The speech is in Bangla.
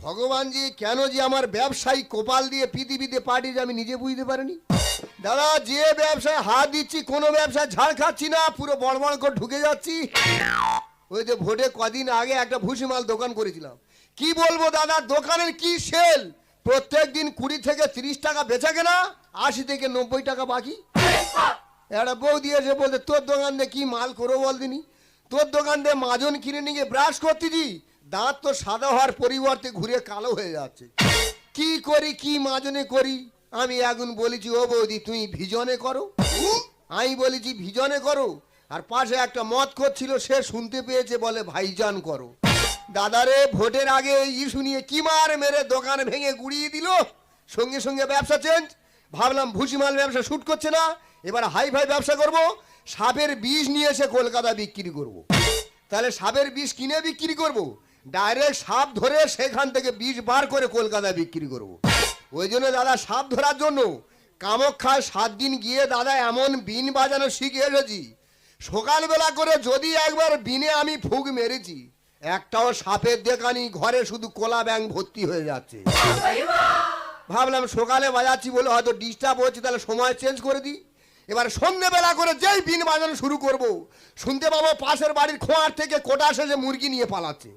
ভগবান জি কেন যে আমার ব্যবসায়ী কপাল দিয়ে পৃথিবীতে পাঠিয়েছে আমি নিজে বুঝতে পারিনি। দাদা যে ব্যবসায় হাত দিচ্ছি কোনো ব্যবসায় ঝাড় খাচ্ছি না, পুরো বড় বড় করে ঢুকে যাচ্ছি। ওই যে ভোটে কদিন আগে একটা ভুসিমাল দোকান করেছিলাম, কি বলবো দাদা, দোকানের কি সেল, প্রত্যেক দিন 20 থেকে 30 টাকা বেচা কেনা, 80 থেকে 90 টাকা বাকি। একটা বউ দিয়েছে বলতে তোর দোকান দিয়ে কি মাল করো বল দিনি, তোর দোকান দিয়ে মাজন কিনে নিয়ে ব্রাশ করতেছি, দাঁত তো সাদা হওয়ার পরিবর্তে ঘুরে কালো হয়ে যাচ্ছে, কি করি কি মাজনে করি। আমি এখন বলেছি ও বৌদি তুমি ভিজনে করো, আমি বলেছি ভিজনে করো, আর পাশে একটা মদ করছিল সে শুনতে পেয়েছে বলে ভাইজান করো। দাদারে ভোটের আগে ইস্যু নিয়ে কি মার মেরে দোকান ভেঙে গুড়িয়ে দিল, সঙ্গে সঙ্গে ব্যবসা চেঞ্জ। ভাবলাম ভুসিমাল ব্যবসা শুট করছে না, এবার হাই ফাই ব্যবসা করব, সাপের বিষ নিয়ে এসে কলকাতা বিক্রি করব। তাহলে সাপের বিষ কিনে বিক্রি করব, ডাইরেক্ট সাপ ধরে সেখান থেকে বিষ বার করে কলকাতা বিক্রি করব। ওই জন্য দাদা সাপ ধরার জন্য কামাখ্যায় 7 দিন গিয়ে দাদা এমন বিন বাজানো শিখে এসেছি, সকালবেলা করে যদি একবার বিনে আমি ফুক মেরেছি, একটাও সাপের দেখানি, ঘরে শুধু কোলা ব্যাং ভর্তি হয়ে যাচ্ছে। ভাবলাম সকালে বাজাচ্ছি বলে হয়তো ডিস্টার্ব হচ্ছে, তাহলে সময় চেঞ্জ করে দিই। এবার সন্ধ্যেবেলা করে যেই বিন বাজানো শুরু করব, শুনতে পাবো পাশের বাড়ির খোঁয়ার থেকে কোটা শেষে মুরগি নিয়ে পালাচ্ছে।